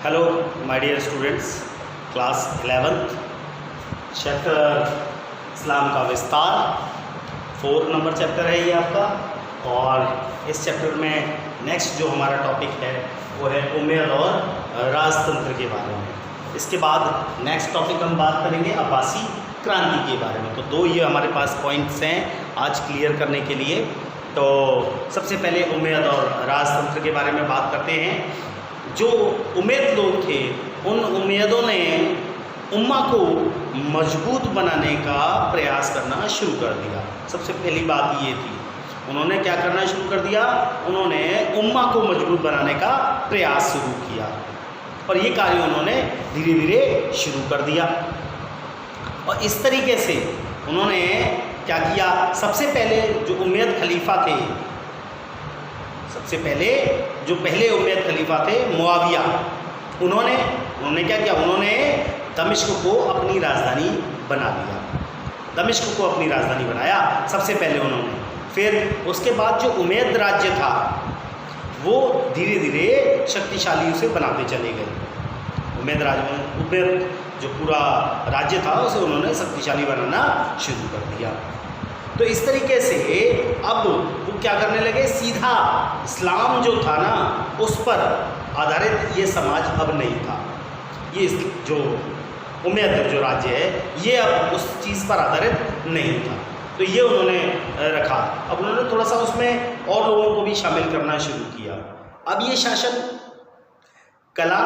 Hello my dear students, class 11th chapter इस्लाम का विस्तार 4 नंबर चैप्टर है ये आपका। और इस चैप्टर में नेक्स्ट जो हमारा टॉपिक है वो है उमैयद और राजतंत्र के बारे में। इसके बाद नेक्स्ट टॉपिक हम बात करेंगे अब्बासी क्रांति के बारे में। तो दो ये हमारे पास पॉइंट्स हैं आज क्लियर करने के लिए। तो सबसे पहले उमैयद और राजतंत्र के बारे में बात करते हैं। जो उमैयद लोग थे उन उमैयदों ने उम्मा को मजबूत बनाने का प्रयास करना शुरू कर दिया। सबसे पहली बात ये थी, उन्होंने क्या करना शुरू कर दिया, उन्होंने उम्मा को मजबूत बनाने का प्रयास शुरू किया और ये कार्य उन्होंने धीरे धीरे शुरू कर दिया। और इस तरीके से उन्होंने क्या किया, सबसे पहले जो उमैयद खलीफा थे, सबसे पहले जो पहले उमैयद खलीफा थे मुआविया, उन्होंने क्या किया, उन्होंने दमिश्क को अपनी राजधानी बना लिया। दमिश्क को अपनी राजधानी बनाया सबसे पहले उन्होंने। फिर उसके बाद जो उमैयद राज्य था वो धीरे धीरे शक्तिशाली उसे बनाते चले गए। उमैयद जो पूरा राज्य था उसे उन्होंने शक्तिशाली बनाना शुरू कर दिया। तो इस तरीके से अब वो क्या करने लगे, सीधा इस्लाम जो था ना उस पर आधारित ये समाज अब नहीं था। ये जो उमैयद जो राज्य है ये अब उस चीज़ पर आधारित नहीं था। तो ये उन्होंने रखा। अब उन्होंने थोड़ा सा उसमें और लोगों को भी शामिल करना शुरू किया। अब ये शासन कला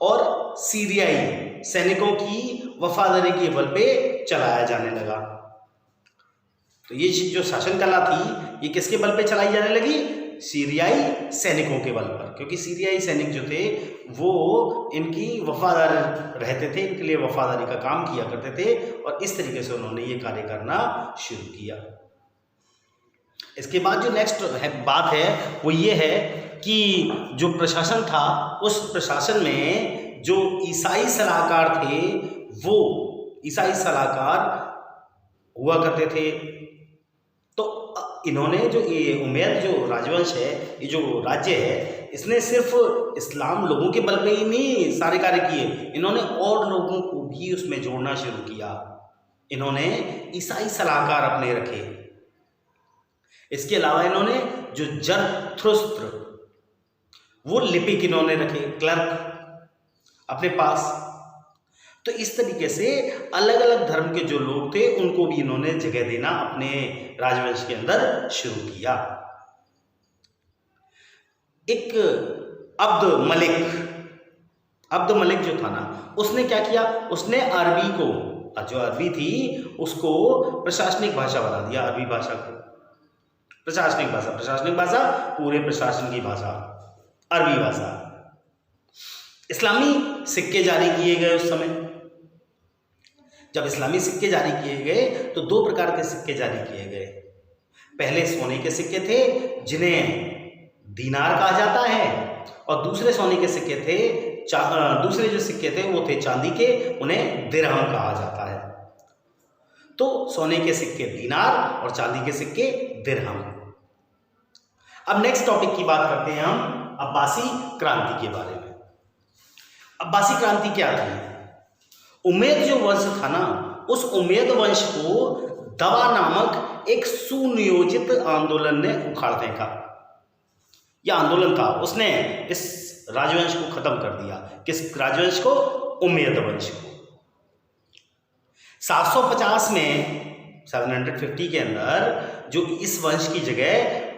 और सीरियाई सैनिकों की वफादारी के बल पे चलाया जाने लगा। तो ये जो शासन कला थी ये किसके बल पे चलाई जाने लगी, सीरियाई सैनिकों के बल पर। क्योंकि सीरियाई सैनिक जो थे वो इनकी वफादार रहते थे, इनके लिए वफादारी का काम किया करते थे और इस तरीके से उन्होंने ये कार्य करना शुरू किया। इसके बाद जो नेक्स्ट बात है वो ये है कि जो प्रशासन था उस प्रशासन में जो ईसाई सलाहकार थे वो ईसाई सलाहकार हुआ करते थे। तो इन्होंने जो ये उमैयद जो राजवंश है, ये जो राज्य है, इसने सिर्फ इस्लाम लोगों के बल पे ही नहीं सारे कार्य किए, इन्होंने और लोगों को भी उसमें जोड़ना शुरू किया। इन्होंने ईसाई सलाहकार अपने रखे। इसके अलावा इन्होंने जो जरथुस्त्र वो लिपिक इन्होंने रखे, क्लर्क अपने पास। तो इस तरीके से अलग अलग धर्म के जो लोग थे उनको भी इन्होंने जगह देना अपने राजवंश के अंदर शुरू किया। एक अब्द मलिक जो था ना उसने क्या किया, उसने अरबी को, जो अरबी थी उसको प्रशासनिक भाषा बना दिया। अरबी भाषा को प्रशासनिक भाषा पूरे प्रशासन की भाषा अरबी भाषा। इस्लामी सिक्के जारी किए गए उस समय। जब इस्लामी सिक्के जारी किए गए तो 2 प्रकार के सिक्के जारी किए गए। पहले सोने के सिक्के थे जिन्हें दीनार कहा जाता है और दूसरे सोने के सिक्के थे, दूसरे जो सिक्के थे वो थे चांदी के, उन्हें दिरहम कहा जाता है। तो सोने के सिक्के दीनार और चांदी के सिक्के दिरहम। अब नेक्स्ट टॉपिक की बात करते हैं हम अब्बासी क्रांति के बारे में। अब्बासी क्रांति क्या थी? उमैयद जो वंश था ना उस उमैयद वंश को दवा नामक एक सुनियोजित आंदोलन ने उखाड़ फेंका। यह आंदोलन था, उसने इस राजवंश को खत्म कर दिया। किस राजवंश को? उमैयद वंश को। 750 में 750 के अंदर जो इस वंश की जगह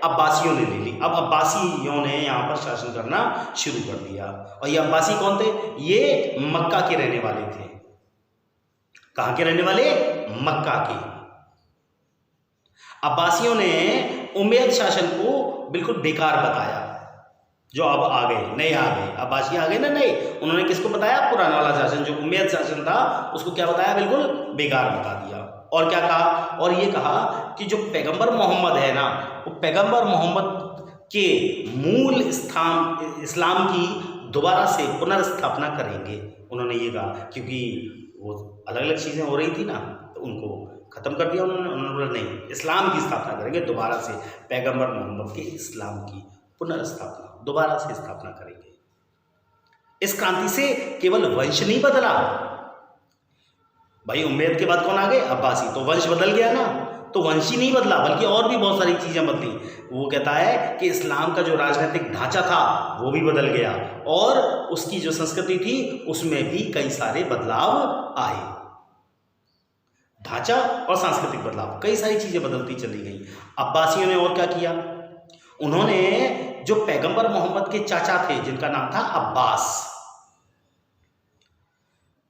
अब्बासियों ने ले ली। अब अब्बासियों ने यहाँ पर शासन करना शुरू कर दिया। और ये अब्बासी कौन थे? ये मक्का के रहने वाले थे। कहाँ के रहने वाले? मक्का के। अब्बासियों ने उमैयद शासन को बिल्कुल बेकार बताया। जो अब आ गए, नए आ गए, अब्बासी आ गए ना नए, उन्होंने किसको बताया? पुराना वाला शासन जो उमैयद शासन था उसको क्या बताया? बिल्कुल बेकार बता दिया। और क्या कहा? और ये कहा कि जो पैगंबर मोहम्मद है ना वो पैगंबर मोहम्मद के मूल स्थान इस्लाम की दोबारा से पुनर्स्थापना करेंगे। उन्होंने ये कहा क्योंकि वो अलग अलग चीज़ें हो रही थी ना तो उनको ख़त्म कर दिया उन्होंने नहीं, इस्लाम की स्थापना करेंगे दोबारा से, पैगंबर मोहम्मद के इस्लाम की पुनर्स्थापना दोबारा से स्थापना करेंगे। इस क्रांति से केवल वंश नहीं बदला भाई, उम्मैयद के बाद कौन आ गए? अब्बासी, तो वंश बदल गया ना, तो वंश ही नहीं बदला बल्कि और भी बहुत सारी चीज़ें बदली। वो कहता है कि इस्लाम का जो राजनीतिक ढांचा था वो भी बदल गया और उसकी जो संस्कृति थी उसमें भी कई सारे बदलाव आए। ढांचा और सांस्कृतिक बदलाव, कई सारी चीज़ें बदलती चली गई। अब्बासियों ने और क्या किया? उन्होंने जो पैगंबर मोहम्मद के चाचा थे जिनका नाम था अब्बास,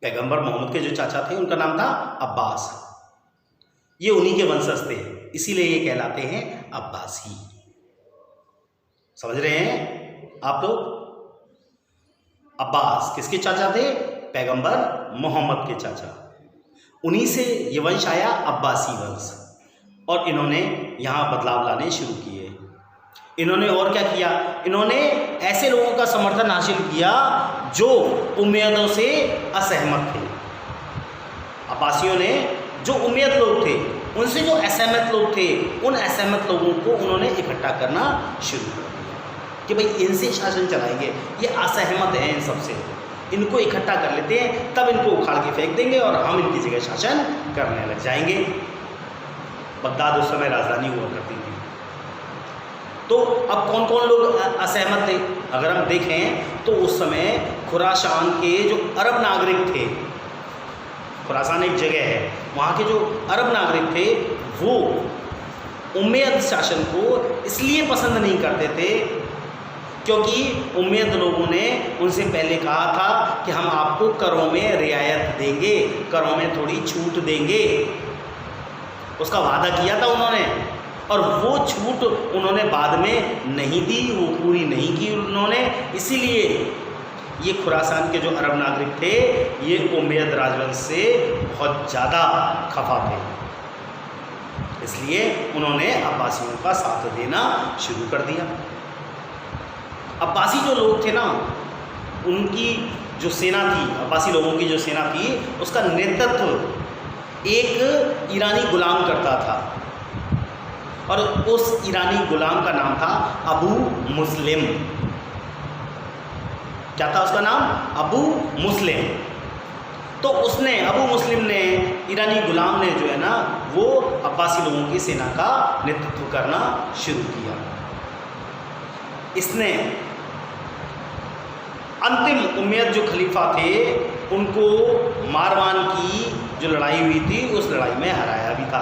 पैगंबर मोहम्मद के जो चाचा थे उनका नाम था अब्बास, ये उन्हीं के वंशज थे, इसीलिए ये कहलाते हैं अब्बासी। समझ रहे हैं आप लोग? अब्बास किसके चाचा थे? पैगंबर मोहम्मद के चाचा, उन्हीं से ये वंश आया, अब्बासी वंश। और इन्होंने यहाँ बदलाव लाने शुरू किए। इन्होंने और क्या किया? इन्होंने ऐसे लोगों का समर्थन हासिल किया जो उम्मैयदों से असहमत थे। अब्बासियों ने जो उम्मैयद लोग थे उनसे जो असहमत लोग थे, उन असहमत लोगों को उन्होंने इकट्ठा करना शुरू कर दिया कि भाई इनसे शासन चलाएंगे, ये असहमत हैं इन सबसे, इनको इकट्ठा कर लेते हैं, तब इनको उखाड़ के फेंक देंगे और हम इनकी जगह शासन करने लग जाएंगे। बगदाद उस समय राजधानी हुआ करती थी। तो अब कौन कौन लोग असहमत थे? अगर हम देखें तो उस समय खुरासान के जो अरब नागरिक थे, खुरासान एक जगह है, वहाँ के जो अरब नागरिक थे वो उम्मैयद शासन को इसलिए पसंद नहीं करते थे क्योंकि उम्मैयद लोगों ने उनसे पहले कहा था कि हम आपको करों में रियायत देंगे, करों में थोड़ी छूट देंगे, उसका वादा किया था उन्होंने, और वो छूट उन्होंने बाद में नहीं दी, वो पूरी नहीं की उन्होंने। इसीलिए ये खुरासान के जो अरब नागरिक थे ये उम्मैयद राजवंश से बहुत ज़्यादा खफा थे, इसलिए उन्होंने अब्बासियों का साथ देना शुरू कर दिया। अब्बासी जो लोग थे ना, उनकी जो सेना थी, अब्बासी लोगों की जो सेना थी, उसका नेतृत्व एक ईरानी गुलाम करता था और उस ईरानी गुलाम का नाम था अबू मुस्लिम। क्या था उसका नाम? अबू मुस्लिम। तो उसने, अबू मुस्लिम ने, ईरानी गुलाम ने जो है ना, वो अब्बासी लोगों की सेना का नेतृत्व करना शुरू किया। इसने अंतिम उम्मैयद जो खलीफा थे उनको मारवान की जो लड़ाई हुई थी उस लड़ाई में हराया भी था।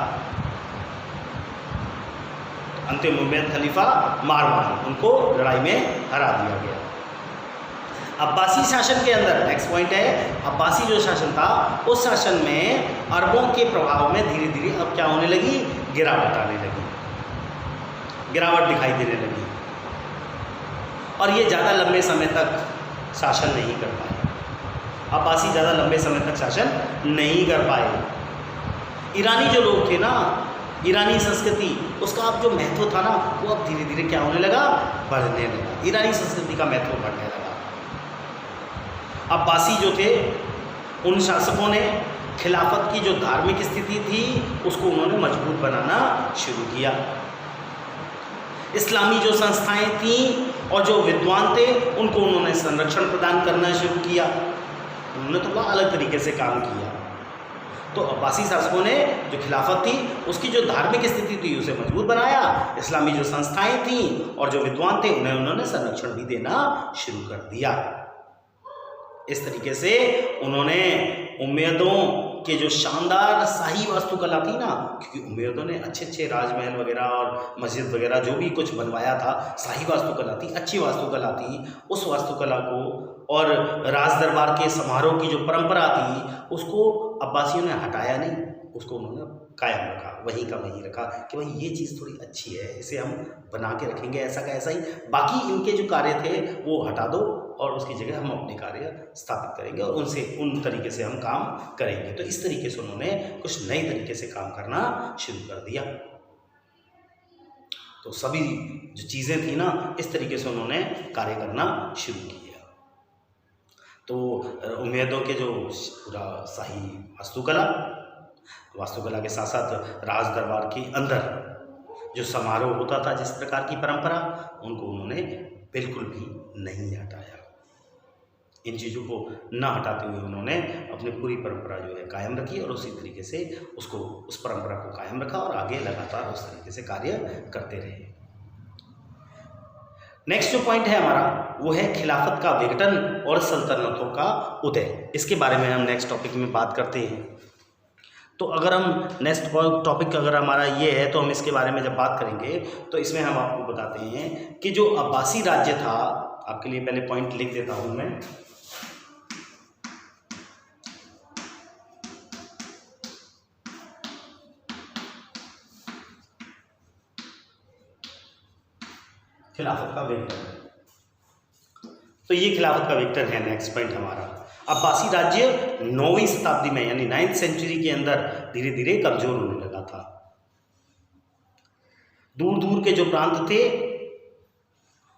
अंतिम उम्मैयद खलीफा मारवान, उनको लड़ाई में हरा दिया गया। अब्बासी शासन के अंदर नेक्स्ट पॉइंट है, अब्बासी जो शासन था उस शासन में अरबों के प्रभाव में धीरे धीरे अब क्या होने लगी? गिरावट आने लगी, गिरावट दिखाई देने लगी और ये ज़्यादा लंबे समय तक शासन नहीं कर पाए। अब्बासी ज़्यादा लंबे समय तक शासन नहीं कर पाए। ईरानी जो लोग थे ना, ईरानी संस्कृति, उसका अब जो महत्व था ना वो अब धीरे धीरे क्या होने लगा? बढ़ने लगा। ईरानी संस्कृति का महत्व बढ़ने लगा। अब्बासी जो थे उन शासकों ने खिलाफत की जो धार्मिक स्थिति थी उसको उन्होंने मजबूत बनाना शुरू किया। इस्लामी जो संस्थाएं थीं और जो विद्वान थे उनको उन्होंने संरक्षण प्रदान करना शुरू किया। उन्होंने तो बड़ा अलग तरीके से काम किया। तो अब्बासी शासकों ने जो खिलाफत थी उसकी जो धार्मिक स्थिति थी उसे मजबूत बनाया, इस्लामी जो संस्थाएं थीं और जो विद्वान थे उन्हें उन्होंने संरक्षण भी देना शुरू कर दिया। इस तरीके से उन्होंने उम्मैयदों के जो शानदार शाही वास्तुकला थी ना, क्योंकि उम्मैयदों ने अच्छे अच्छे राजमहल वगैरह और मस्जिद वगैरह जो भी कुछ बनवाया था, शाही वास्तुकला थी, अच्छी वास्तुकला थी, उस वास्तुकला को और राज दरबार के समारोह की जो परंपरा थी उसको अब्बासियों ने हटाया नहीं, उसको उन्होंने कायम रखा, वहीं का वहीं रखा कि भाई ये चीज़ थोड़ी अच्छी है, इसे हम बना के रखेंगे ऐसा का ऐसा ही, बाकी इनके जो कार्य थे वो हटा दो और उसकी जगह हम अपने कार्य स्थापित करेंगे और उनसे उन तरीके से हम काम करेंगे। तो इस तरीके से उन्होंने कुछ नए तरीके से काम करना शुरू कर दिया। तो सभी जो चीज़ें थी ना इस तरीके से उन्होंने कार्य करना शुरू किया। तो उम्मैयदों के जो पूरा शाही वास्तुकला के साथ साथ राज दरबार के अंदर जो समारोह होता था, जिस प्रकार की परंपरा, उनको उन्होंने बिल्कुल भी नहीं हटाया। इन चीज़ों को न हटाते हुए उन्होंने अपनी पूरी परंपरा जो है कायम रखी और उसी तरीके से उसको, उस परंपरा को कायम रखा और आगे लगातार उस तरीके से कार्य करते रहे। नेक्स्ट जो पॉइंट है हमारा वो है खिलाफत का विघटन और सल्तनतों का उदय। इसके बारे में हम नेक्स्ट टॉपिक में बात करते हैं। तो अगर हम नेक्स्ट टॉपिक अगर हमारा ये है तो हम इसके बारे में जब बात करेंगे तो इसमें हम आपको बताते हैं कि जो अब्बासी राज्य था, आपके लिए पहले पॉइंट लिख देता हूं मैं। खिलाफत का विघटन, तो ये खिलाफत का विघटन है नेक्स्ट पॉइंट हमारा। अब्बासी राज्य 9वीं शताब्दी में यानी 9th सेंचुरी के अंदर धीरे धीरे कमजोर होने लगा था। दूर दूर के जो प्रांत थे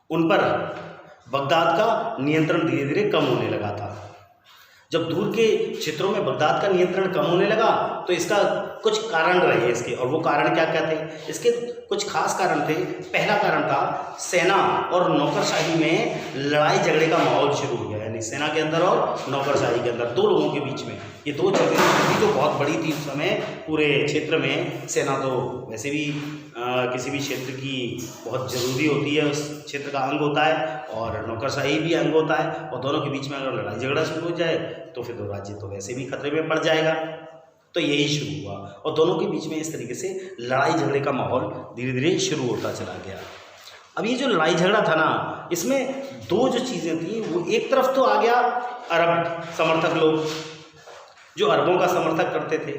उन पर बगदाद का नियंत्रण धीरे धीरे कम होने लगा था। जब दूर के क्षेत्रों में बगदाद का नियंत्रण कम होने लगा तो इसका कुछ कारण रहे इसके, और वो कारण क्या क्या थे? इसके कुछ खास कारण थे। पहला कारण था सेना और नौकरशाही में लड़ाई झगड़े का माहौल शुरू हो गया, यानी सेना के अंदर और नौकरशाही के अंदर, दो लोगों के बीच में। ये दो चीज़ें तो बहुत बड़ी थी उस समय पूरे क्षेत्र में। सेना तो वैसे भी किसी भी क्षेत्र की बहुत ज़रूरी होती है, उस क्षेत्र का अंग होता है, और नौकरशाही भी अंग होता है, और दोनों के बीच में अगर लड़ाई झगड़ा शुरू हो जाए तो फिर तो राज्य तो वैसे भी खतरे में पड़ जाएगा। तो यही शुरू हुआ और दोनों के बीच में इस तरीके से लड़ाई झगड़े का माहौल धीरे धीरे शुरू होता चला गया। अब ये जो लड़ाई झगड़ा था ना, इसमें दो जो चीज़ें थी, वो एक तरफ तो आ गया अरब समर्थक लोग जो अरबों का समर्थक करते थे।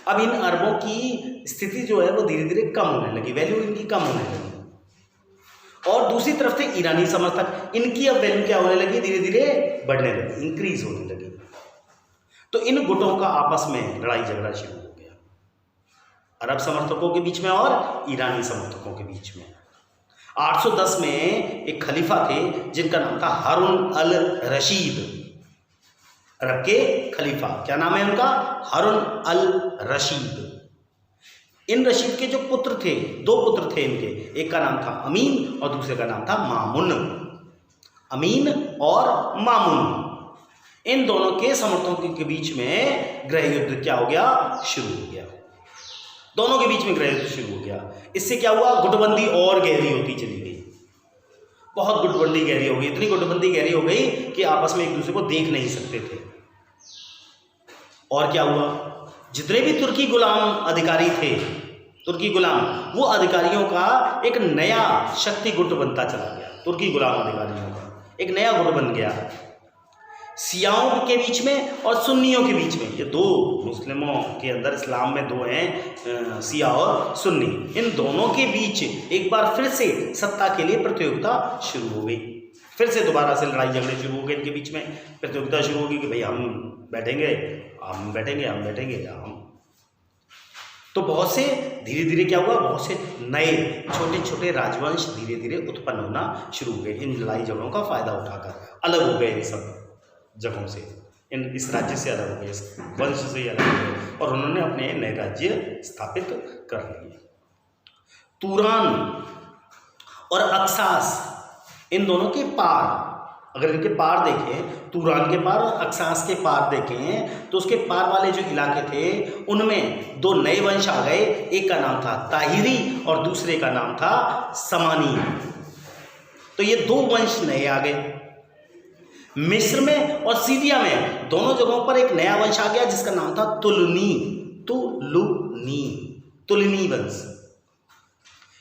अब इन अरबों की स्थिति जो है वो धीरे धीरे कम होने लगी, वैल्यू इनकी कम होने लगी। और दूसरी तरफ थे ईरानी समर्थक, इनकी अब वैल्यू क्या होने लगी? धीरे धीरे बढ़ने लगी, इंक्रीज होने लगी। तो इन गुटों का आपस में लड़ाई झगड़ा शुरू हो गया, अरब समर्थकों के बीच में और ईरानी समर्थकों के बीच में। 810 में एक खलीफा थे जिनका नाम था हारून अल रशीद, अरब के खलीफा। क्या नाम है उनका? हारून अल रशीद। इन रशीद के जो पुत्र थे, दो पुत्र थे इनके, एक का नाम था अमीन और दूसरे का नाम था मामुन। अमीन और मामुन, इन दोनों के समर्थकों के बीच में गृह युद्ध क्या हो गया? शुरू हो गया। दोनों के बीच में गृह युद्ध शुरू हो गया। इससे क्या हुआ? गुटबंदी और गहरी होती चली गई, बहुत गुटबंदी गहरी हो गई। इतनी गुटबंदी गहरी हो गई कि आपस में एक दूसरे को देख नहीं सकते थे। और क्या हुआ? जितने भी तुर्की गुलाम अधिकारी थे, तुर्की गुलाम, वो अधिकारियों का एक नया शक्ति गुट बनता चला गया। तुर्की गुलाम अधिकारियों का एक नया गुट बन गया, सियाओं के बीच में और सुन्नियों के बीच में। ये दो मुस्लिमों के अंदर, इस्लाम में दो हैं, सिया और सुन्नी। इन दोनों के बीच एक बार फिर से सत्ता के लिए प्रतियोगिता शुरू हो गई। फिर से दोबारा से लड़ाई झगड़े शुरू हो गए इनके बीच में, प्रतियोगिता शुरू होगी कि भाई हम बैठेंगे, हम बैठेंगे, हम बैठेंगे, हम। तो बहुत से धीरे धीरे क्या हुआ? बहुत से नए छोटे छोटे राजवंश धीरे धीरे उत्पन्न होना शुरू हो गए। इन लड़ाई झगड़ों का फायदा उठाकर अलग हो गए इन सब जगहों से, इस राज्य से अलग हो गए, इस वंश से अलग हो गए, और उन्होंने अपने नए राज्य स्थापित कर लिए। तुरान और अक्सास, इन दोनों के पार, अगर इनके पार देखें, तुरान के पार और अक्सास के पार देखें, तो उसके पार वाले जो इलाके थे उनमें दो नए वंश आ गए। एक का नाम था ताहिरी और दूसरे का नाम था समानी। तो ये दो वंश नए आ गए। मिस्र में और सीरिया में दोनों जगहों पर एक नया वंश आ गया जिसका नाम था तुलनी, तुलनी वंश।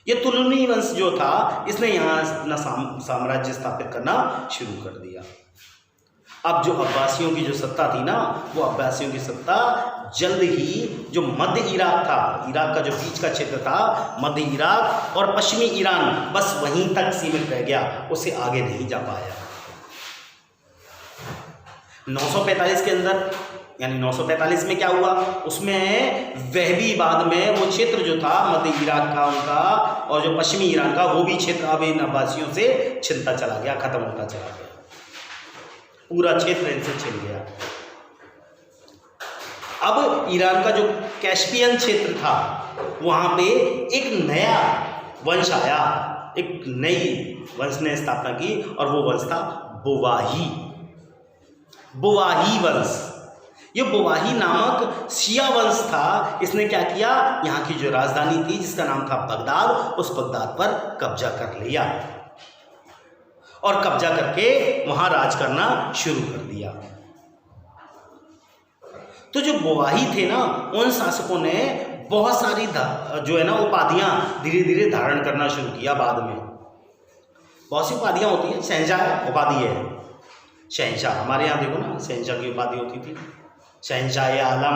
ये तुलनी वंश जो था, इसने यहाँ अपना साम्राज्य स्थापित करना शुरू कर दिया। अब जो अब्बासियों की जो सत्ता थी ना, वो अब्बासियों की सत्ता जल्द ही जो मध्य इराक था, इराक का जो बीच का क्षेत्र था, मध्य इराक और पश्चिमी ईरान, बस वहीं तक सीमित रह गया, उससे आगे नहीं जा पाया। 945 के अंदर, यानी 945 में क्या हुआ? उसमें वहबी, बाद में वो क्षेत्र जो था मध्य इराक का उनका और जो पश्चिमी ईरान का, वो भी क्षेत्र अब इन अब्बासियों से छिनता चला गया, खत्म होता चला गया। पूरा क्षेत्र इनसे छिन गया। अब ईरान का जो कैस्पियन क्षेत्र था, वहां पे एक नया वंश आया, एक नई वंश ने स्थापना की, और वो वंश था बुवाही। बुवाही वंश। ये बुवाही नामक शिया वंश था, इसने क्या किया, यहाँ की जो राजधानी थी जिसका नाम था बगदाद, उस बगदाद पर कब्जा कर लिया और कब्जा करके वहां राज करना शुरू कर दिया। तो जो बुवाही थे ना, उन शासकों ने बहुत सारी जो है ना उपाधियां धीरे धीरे धारण करना शुरू किया। बाद में बहुत सी उपाधियां होती हैं, शहंशाह उपाधि है, शहंशाह हमारे यहाँ देखो ना, शहंशाह की उपाधि होती थी, शहंशाह आलम।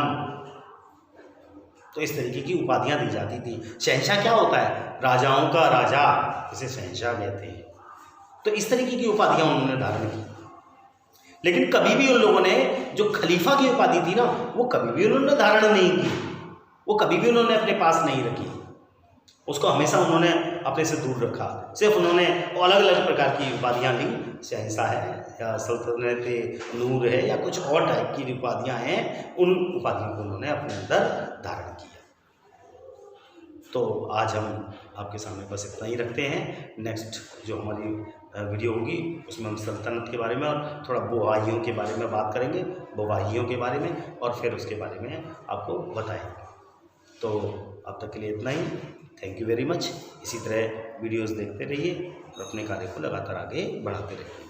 तो इस तरीके की उपाधियां दी जाती थी। शहंशाह क्या होता है, राजाओं का राजा, इसे शहंशाह कहते हैं। तो इस तरीके की उपाधियां उन्होंने धारण की। लेकिन कभी भी उन लोगों ने जो खलीफा की उपाधि थी ना, वो कभी भी उन्होंने धारण नहीं की, वो कभी भी उन्होंने अपने पास नहीं रखी, उसको हमेशा उन्होंने अपने से दूर रखा। सिर्फ उन्होंने अलग अलग प्रकार की उपाधियां ली, शहंशाह है या सल्तनत नूर है या कुछ और टाइप की उपाधियां हैं, उन उपाधियों को उन्होंने अपने अंदर धारण किया। तो आज हम आपके सामने बस इतना ही रखते हैं। नेक्स्ट जो हमारी वीडियो होगी उसमें हम सल्तनत के बारे में और थोड़ा बुवाहियों के बारे में बात करेंगे, बुवाहियों के बारे में, और फिर उसके बारे में आपको बताएंगे। तो अब तक के लिए इतना ही। Thank you very much. इसी तरह वीडियोस देखते रहिए और अपने कार्य को लगातार आगे बढ़ाते रहिए।